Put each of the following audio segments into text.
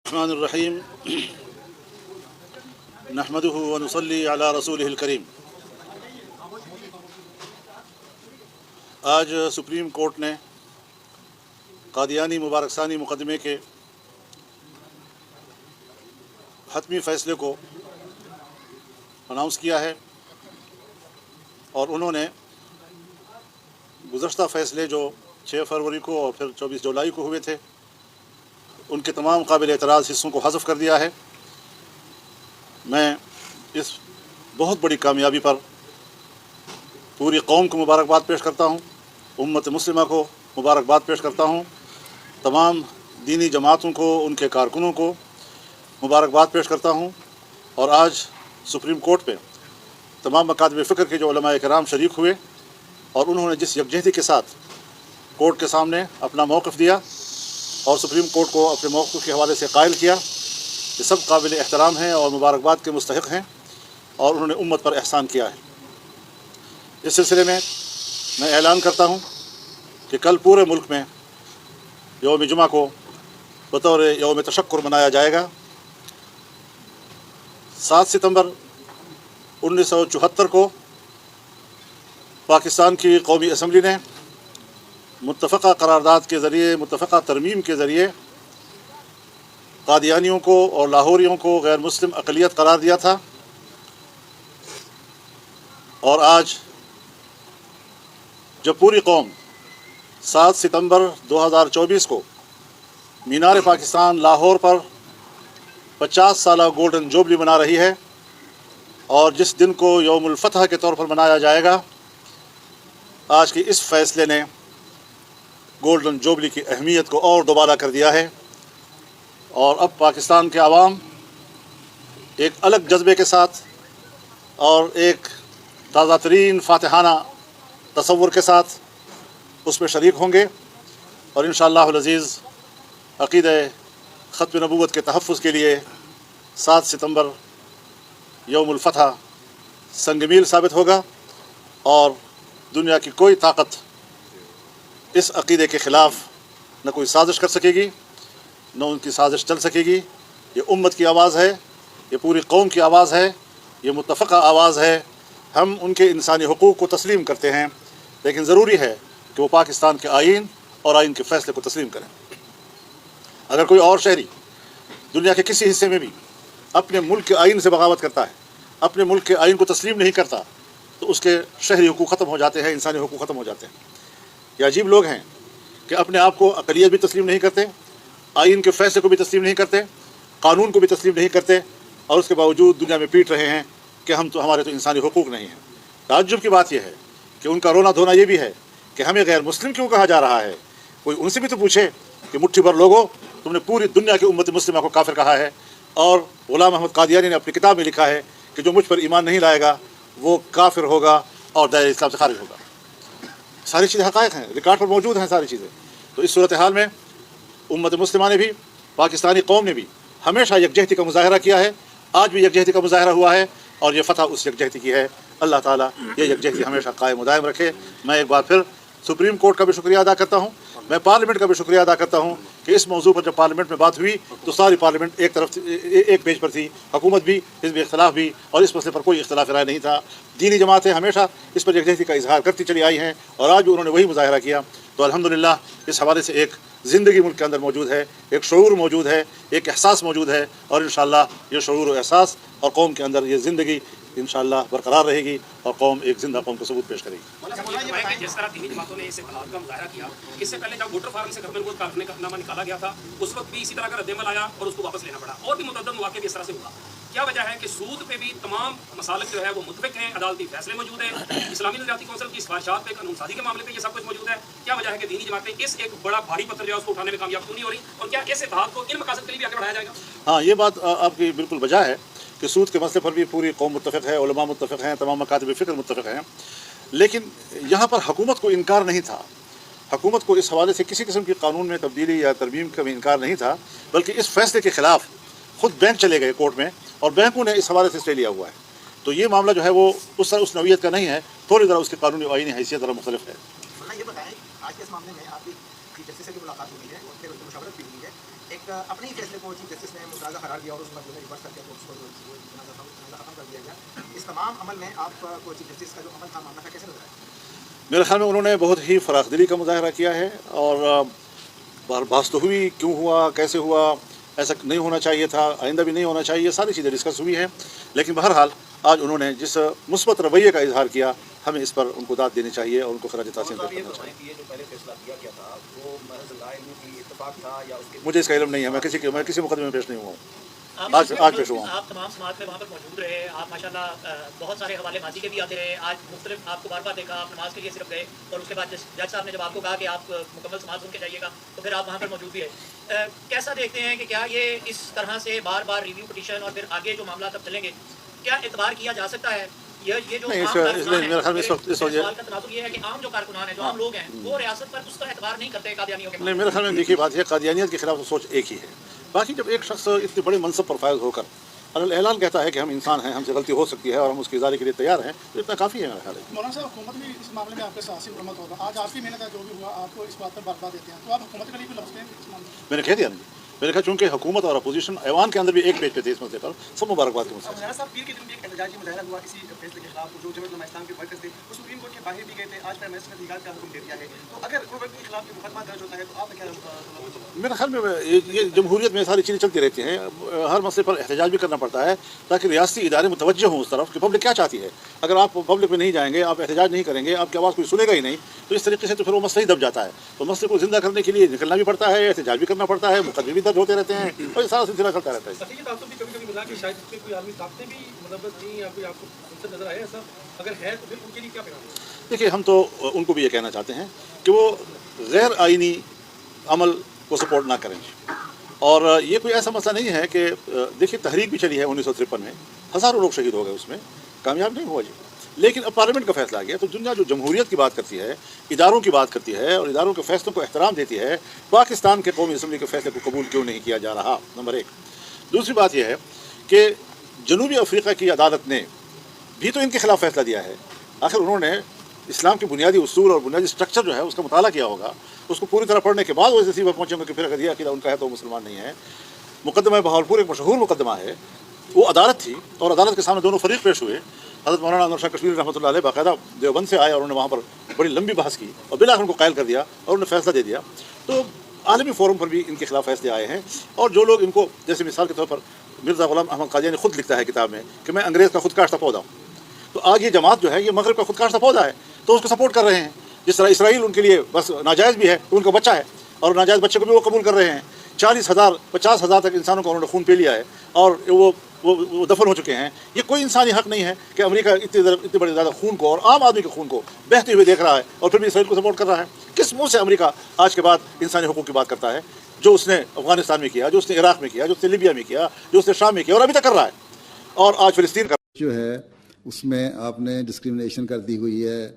الرحمن الرحیم نحمدہ ونصلی علی رسولہ الکریم۔ آج سپریم کورٹ نے قادیانی مبارک ثانی مقدمے کے حتمی فیصلے کو اناؤنس کیا ہے، اور انہوں نے گزشتہ فیصلے جو 6 فروری کو اور پھر 24 جولائی کو ہوئے تھے ان کے تمام قابل اعتراض حصوں کو حذف کر دیا ہے۔ میں اس بہت بڑی کامیابی پر پوری قوم کو مبارکباد پیش کرتا ہوں، امت مسلمہ کو مبارکباد پیش کرتا ہوں، تمام دینی جماعتوں کو، ان کے کارکنوں کو مبارکباد پیش کرتا ہوں۔ اور آج سپریم کورٹ پہ تمام مکاتب فکر کے جو علماء کرام شریک ہوئے اور انہوں نے جس یکجہتی کے ساتھ کورٹ کے سامنے اپنا موقف دیا اور سپریم کورٹ کو اپنے موقف کے حوالے سے قائل کیا، یہ سب قابل احترام ہیں اور مبارکباد کے مستحق ہیں، اور انہوں نے امت پر احسان کیا ہے۔ اس سلسلے میں اعلان کرتا ہوں کہ کل پورے ملک میں یوم جمعہ کو بطور یوم تشکر منایا جائے گا۔ 7 ستمبر 1974 کو پاکستان کی قومی اسمبلی نے متفقہ قرارداد کے ذریعے، متفقہ ترمیم کے ذریعے قادیانیوں کو اور لاہوریوں کو غیر مسلم اقلیت قرار دیا تھا، اور آج جب پوری قوم 7 ستمبر 2024 کو مینار پاکستان لاہور پر 50 سالہ گولڈن جوبلی منا رہی ہے، اور جس دن کو یوم الفتح کے طور پر منایا جائے گا، آج کے اس فیصلے نے گولڈن جوبلی کی اہمیت کو اور دوبارہ کر دیا ہے، اور اب پاکستان کے عوام ایک الگ جذبے کے ساتھ اور ایک تازہ ترین فاتحانہ تصور کے ساتھ اس میں شریک ہوں گے، اور انشاءاللہ العزیز عقیدہ ختم نبوت کے تحفظ کے لیے 7 ستمبر یوم الفتح سنگ میل ثابت ہوگا، اور دنیا کی کوئی طاقت اس عقیدے کے خلاف نہ کوئی سازش کر سکے گی، نہ ان کی سازش چل سکے گی۔ یہ امت کی آواز ہے، یہ پوری قوم کی آواز ہے، یہ متفقہ آواز ہے۔ ہم ان کے انسانی حقوق کو تسلیم کرتے ہیں، لیکن ضروری ہے کہ وہ پاکستان کے آئین اور آئین کے فیصلے کو تسلیم کریں۔ اگر کوئی اور شہری دنیا کے کسی حصے میں بھی اپنے ملک کے آئین سے بغاوت کرتا ہے، اپنے ملک کے آئین کو تسلیم نہیں کرتا، تو اس کے شہری حقوق ختم ہو جاتے ہیں، انسانی حقوق ختم ہو جاتے ہیں۔ یہ عجیب لوگ ہیں کہ اپنے آپ کو اقلیت بھی تسلیم نہیں کرتے، آئین کے فیصلے کو بھی تسلیم نہیں کرتے، قانون کو بھی تسلیم نہیں کرتے، اور اس کے باوجود دنیا میں پیٹ رہے ہیں کہ ہمارے تو انسانی حقوق نہیں ہیں۔ تعجب کی بات یہ ہے کہ ان کا رونا دھونا یہ بھی ہے کہ ہمیں غیر مسلم کیوں کہا جا رہا ہے۔ کوئی ان سے بھی تو پوچھے کہ مٹھی بھر لوگوں، تم نے پوری دنیا کی امت مسلمہ کو کافر کہا ہے، اور غلام احمد قادیانی نے اپنی کتاب میں لکھا ہے کہ جو مجھ پر ایمان نہیں لائے گا وہ کافر ہوگا اور دائرہ اسلام سے خارج ہوگا۔ ساری چیزیں حقائق ہیں، ریکارڈ پر موجود ہیں ساری چیزیں۔ تو اس صورتحال میں امت مسلمہ نے بھی، پاکستانی قوم نے بھی ہمیشہ یکجہتی کا مظاہرہ کیا ہے، آج بھی یکجہتی کا مظاہرہ ہوا ہے، اور یہ فتح اس یکجہتی کی ہے۔ اللہ تعالیٰ یہ یکجہتی ہمیشہ قائم و دائم رکھے۔ میں ایک بار پھر سپریم کورٹ کا بھی شکریہ ادا کرتا ہوں، میں پارلیمنٹ کا بھی شکریہ ادا کرتا ہوں کہ اس موضوع پر جب پارلیمنٹ میں بات ہوئی تو ساری پارلیمنٹ ایک پیج پر تھی، حکومت بھی، حزب اختلاف بھی، اور اس مسئلے پر کوئی اختلاف رائے نہیں تھا۔ دینی جماعتیں ہمیشہ اس پر یکجہتی کا اظہار کرتی چلی آئی ہیں، اور آج بھی انہوں نے وہی مظاہرہ کیا۔ تو الحمدللہ اس حوالے سے ایک زندگی ملک کے اندر موجود ہے، ایک شعور موجود ہے، ایک احساس موجود ہے، اور انشاءاللہ یہ شعور و احساس اور قوم کے اندر یہ زندگی انشاءاللہ برقرار رہے گی، اور قوم ایک زندہ قوم کو ثبوت پیش کرے گی۔ جس طرح دینی جماعتوں نے اس اتحاد کا مظاہرہ کیا، اس سے پہلے جب ووٹر فارم سے گورنمنٹ کو کاٹنے کا نامہ نکالا گیا تھا، اس وقت بھی اسی طرح کا رد عمل آیا اور اس کو واپس لینا پڑا، اور بھی متعدد مواقع بھی اس طرح سے ہوا۔ کیا وجہ ہے کہ سود پہ بھی تمام مسالک جو ہے وہ متفق ہیں، عدالتی فیصلے موجود ہیں، اسلامی نظریاتی کونسل کی سفارشات پہ، قانون سازی کے معاملے پہ یہ سب کچھ موجود ہے؟ کیا وجہ ہے کہ دینی جماعتیں اس ایک بڑا بھاری پتھر جو ہے اس کو اٹھانے میں کامیاب کیوں نہیں ہو رہی، اور کیا اس اتحاد کو ان مقاصد کے لیے بھی آگے بڑھایا جائے گا؟ ہاں، یہ بات آپ کی بالکل بجا ہے کہ سود کے مسئلے پر بھی پوری قوم متفق ہے، علماء متفق ہیں، تمام مکاتب فکر متفق ہیں، لیکن یہاں پر حکومت کو انکار نہیں تھا۔ حکومت کو اس حوالے سے کسی قسم کی قانون میں تبدیلی یا ترمیم کا بھی انکار نہیں تھا، بلکہ اس فیصلے کے خلاف خود بینک چلے گئے کورٹ میں، اور بینکوں نے اس حوالے سے اسٹے لیا ہوا ہے۔ تو یہ معاملہ جو ہے وہ اس نوعیت کا نہیں ہے، تھوڑی ذرا اس کی قانونی و آئینی حیثیت ذرا مختلف ہے۔ یہ بتائیں آج کے اس معاملے میں آپ کی چیف جسٹس سے بھی ملاقات ہوئی ہے اور پھر مشاورت بھی ہوئی ہے، ایک ایک اپنے ہی فیصلے کو چیف جسٹس نے متنازع قرار دیا اور اس پر جو ہے ریورس کر کے اس کو تنازع ختم کر دیا گیا. اس تمام عمل میں آپ کو چیف جسٹس کا جو عمل تھا معاملہ تھا کیسے نظر آیا؟ میرے خیال میں انہوں نے بہت ہی فراخ دلی کا مظاہرہ کیا ہے اور بحث تو ہوئی کیوں ہوا کیسے ہوا, ایسا نہیں ہونا چاہیے تھا, آئندہ بھی نہیں ہونا چاہیے, ساری چیزیں ڈسکس ہوئی ہیں. لیکن بہرحال آج انہوں نے جس مثبت رویے کا اظہار کیا, ہمیں اس پر ان کو داد دینی چاہیے اور ان کو خراج تحسین پیش کرنا چاہیے. مجھے اس کا علم نہیں ہے, میں کسی مقدمے میں پیش نہیں ہوا ہوں. آج پیش ہوا ہوں. آپ تمام سماعت میں وہاں پر موجود رہے, آپ ماشاءاللہ بہت سارے حوالے ماضی کے بھی آتے رہے. آج مختلف آپ کو بار بار دیکھا, آپ نماز کے لیے صرف گئے اور اس کے بعد جج صاحب نے جب آپ کو کہا کہ آپ مکمل سماعت سن کے جائیے گا تو پھر آپ وہاں پر موجود بھی ہے. کیسا دیکھتے ہیں کہ کیا یہ اس طرح سے بار بار ریویو پٹیشن اور پھر آگے جو معاملات اب چلیں گے کیا اعتبار کیا جا سکتا ہے؟ یہ جو سوال کا تناظر یہ ہے کہ عام جو کارکنان ہیں, جو عام لوگ ہیں, وہ ریاست پر اس کا اعتبار نہیں کرتے قادیانیوں کے. نہیں, میرے خیال میں دیکھیے بات ہے, قادیانیت کے خلاف سوچ ایک ہی ہے. باقی جب ایک شخص اتنے بڑے منصب پر فائز ہو کر اعلان کہتا ہے کہ ہم انسان ہیں, ہم سے غلطی ہو سکتی ہے اور ہم اس کی ازالے کے لیے تیار ہیں, تو اتنا کافی ہے میرا خیال ہے. مولانا صاحب, حکومت بھی اس معاملے میں آپ کے ساتھ حکومت ہوگا. آج آپ کی محنت ہے, جو بھی ہوا آپ کو اس بات پر برقرار دیتے ہیں, تو آپ حکومت کے لیے بھی لفظ ہیں اس معاملے میں؟ میں نے کہہ دیا نہیں, میں نے کہا چونکہ حکومت اور اپوزیشن ایوان کے اندر بھی ایک پیج پہ تھے اس مسئلے پر, سب مبارکباد کے مسئلے. مولانا صاحب, پیر کے دن بھی ایک احتجاجی مظاہرہ ہوا اسی فیصلے کے خلاف, جو جمعیت علماء اسلام کے ورکرز تھے وہ سپریم کورٹ کے باہر بھی گئے تھے. آج پرائم منسٹر نے تحقیقات کا حکم دے دیا ہے, تو اگر کوئی وقت کے خلاف یہ مقدمہ درج ہوتا ہے تو آپ کیا؟ میرے خیال میں یہ جمہوریت میں ساری چیزیں چلتی رہتی ہیں. ہر مسئلے پر احتجاج بھی کرنا پڑتا ہے تاکہ ریاستی ادارے متوجہ ہوں اس طرف کہ پبلک کیا چاہتی ہے. اگر آپ پبلک میں نہیں جائیں گے, آپ احتجاج نہیں کریں گے, آپ کی آواز کوئی سنے گا ہی نہیں, تو اس طریقے سے تو پھر وہ مسئلہ ہی دب جاتا ہے. تو مسئلے کو زندہ کرنے کے لیے نکلنا بھی پڑتا ہے, احتجاج بھی کرنا پڑتا ہے, مقدمے بھی درج ہوتے رہتے ہیں, اور یہ سارا سلسلہ چلتا رہتا ہے. یہ تعصب بھی کبھی ملا کہ شاید اس میں کوئی عالمی طاقتیں بھی مدد نہیں, یا کوئی آپ کو ان سے نظر آیا ایسا؟ اگر ہے تو پھر ان کے لیے کیا پیغام ہے؟ دیکھیے, ہم تو ان کو بھی یہ کہنا چاہتے ہیں کہ وہ غیر آئینی عمل کو سپورٹ نہ کریں. اور یہ کوئی ایسا مسئلہ نہیں ہے کہ دیکھیے تحریک بھی چلی ہے 1953 میں, ہزاروں لوگ شہید ہو گئے, اس میں کامیاب نہیں ہوا جی. لیکن اب پارلیمنٹ کا فیصلہ آ گیا, تو دنیا جو جمہوریت کی بات کرتی ہے, اداروں کی بات کرتی ہے اور اداروں کے فیصلوں کو احترام دیتی ہے, پاکستان کے قومی اسمبلی کے فیصلے کو قبول کیوں نہیں کیا جا رہا؟ نمبر ایک. دوسری بات یہ ہے کہ جنوبی افریقہ کی عدالت نے بھی تو ان کے خلاف فیصلہ دیا ہے. آخر انہوں نے اسلام کے بنیادی اصول اور بنیادی اسٹرکچر جو ہے اس کا مطالعہ کیا ہوگا, اس کو پوری طرح پڑھنے کے بعد وہ اس نتیجے پر پہنچیں گے کہ پھر اگر یہ عقیدہ ان کا ہے تو وہ مسلمان نہیں ہے. مقدمہ بہاولپور ایک مشہور مقدمہ ہے, وہ عدالت تھی اور عدالت کے سامنے دونوں فریق پیش ہوئے. حضرت مولانا انور شاہ کشمیری رحمۃ اللہ علیہ باقاعدہ دیوبند سے آئے اور انہوں نے وہاں پر بڑی لمبی بحث کی اور بالآخر ان کو قائل کر دیا اور انہوں نے فیصلہ دے دیا. تو عالمی فورم پر بھی ان کے خلاف فیصلے آئے ہیں, اور جو لوگ ان کو, جیسے مثال کے طور پر مرزا غلام احمد قادیانی خود لکھتا ہے کتاب میں کہ میں انگریز کا خود کاشتہ پودا ہوں, تو آج یہ جماعت جو ہے یہ مغرب کا خود کاشتہ پودا ہے, تو اس کو سپورٹ کر رہے ہیں. جس طرح اسرائیل ان کے لیے بس ناجائز بھی ہے, ان کا بچہ ہے, اور ناجائز بچے کو بھی وہ قبول کر رہے ہیں. 40,000 50,000 تک انسانوں کو انہوں نے خون پی لیا ہے اور وہ دفن ہو چکے ہیں. یہ کوئی انسانی حق نہیں ہے کہ امریکہ اتنے بڑے زیادہ خون کو اور عام آدمی کے خون کو بہتے ہوئے دیکھ رہا ہے اور پھر بھی اسرائیل کو سپورٹ کر رہا ہے. کس منہ سے امریکہ آج کے بعد انسانی حقوق کی بات کرتا ہے؟ جو اس نے افغانستان میں کیا, جو اس نے عراق میں کیا, جو اس نے لیبیا میں کیا, جو اس نے شام میں کیا, اور ابھی تک کر رہا ہے. اور آج فلسطین کا جو ہے اس میں آپ نے ڈسکرمنیشن کر دی ہوئی ہے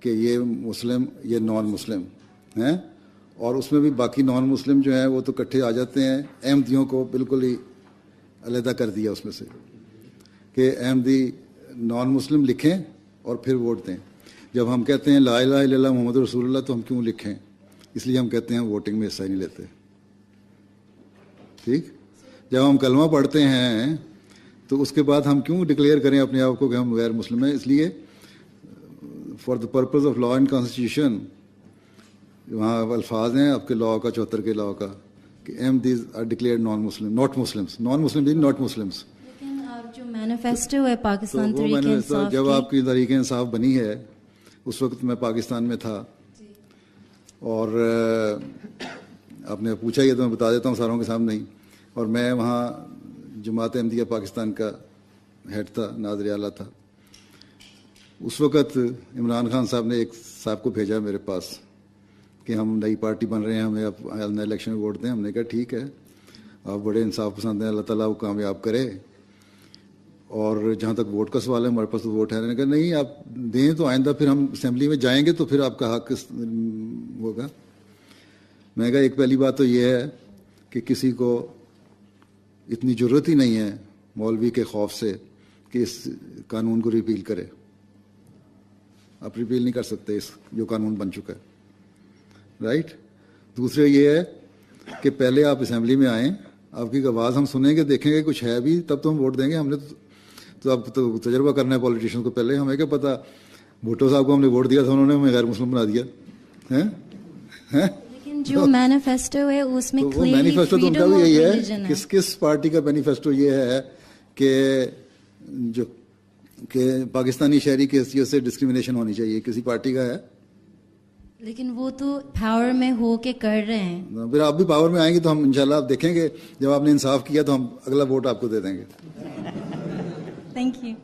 کہ یہ مسلم, یہ نان مسلم ہیں, اور اس میں بھی باقی نان مسلم جو ہیں وہ تو اکٹھے آ جاتے ہیں. احمدیوں کو بالکل ہی علیحدہ کر دیا اس میں سے کہ احمدی نان مسلم لکھیں اور پھر ووٹ دیں. جب ہم کہتے ہیں لا الہ الا اللہ محمد رسول اللہ, تو ہم کیوں لکھیں؟ اس لیے ہم کہتے ہیں ووٹنگ میں حصہ نہیں لیتے. ٹھیک, جب ہم کلمہ پڑھتے ہیں تو اس کے بعد ہم کیوں ڈکلیئر کریں اپنے آپ کو کہ ہم غیر مسلم ہیں؟ اس لیے for the purpose of law and constitution, وہاں الفاظ ہیں آپ کے لاء کا, 74 کے لاء کا, کہ Ahmadis are declared non Muslim, not Muslims. Non Muslim is not Muslims. لیکن آپ جو مینیفیسٹو ہے پاکستان تحریک انصاف, جب آپ کی تحریک انصاف بنی ہے اس وقت میں پاکستان میں تھا, اور آپ نے پوچھا یہ تو میں بتا دیتا ہوں ساروں کے سامنے ہی. اور میں وہاں جماعت احمدیہ پاکستان کا ہیڈ تھا, ناظر اعلیٰ تھا. اس وقت عمران خان صاحب نے ایک صاحب کو بھیجا میرے پاس کہ ہم نئی پارٹی بن رہے ہیں, ہمیں اب الیکشن میں ووٹ دیں. ہم نے کہا ٹھیک ہے, آپ بڑے انصاف پسند ہیں, اللہ تعالیٰ وہ کامیاب کرے, اور جہاں تک ووٹ کا سوال ہے ہمارے پاس تو ووٹ ہے. میں نے کہا نہیں, آپ دیں تو آئندہ پھر ہم اسمبلی میں جائیں گے تو پھر آپ کا حق ہوگا. میں نے کہا ایک پہلی بات تو یہ ہے کہ کسی کو اتنی ضرورت ہی نہیں ہے مولوی کے خوف سے کہ اس قانون کو ریپیل کرے. آپ ریپیل نہیں کر سکتے اس جو قانون بن چکا ہے, رائٹ. دوسرے یہ ہے کہ پہلے آپ اسمبلی میں آئیں, آپ کی آواز ہم سنیں گے, دیکھیں گے کچھ ہے بھی, تب تو ہم ووٹ دیں گے. ہم نے تو اب تو تجربہ کرنا ہے پولیٹیشین کو. پہلے ہمیں کیا پتہ, بھٹو صاحب کو ہم نے ووٹ دیا تھا, انہوں نے ہمیں غیر مسلم بنا دیا ہیں. لیکن جو مینیفیسٹو ہے اس میں وہ مینیفیسٹو تو ان کا بھی یہی ہے. کس پارٹی کا مینیفیسٹو یہ ہے کہ پاکستانی شہری کی حیثیت سے ڈسکریمنیشن ہونی چاہیے, کسی پارٹی کا ہے؟ لیکن وہ تو پاور میں ہو کے کر رہے ہیں. پھر آپ بھی پاور میں آئیں گے تو ہم انشاءاللہ آپ دیکھیں گے, جب آپ نے انصاف کیا تو ہم اگلا ووٹ آپ کو دے دیں گے. Thank you.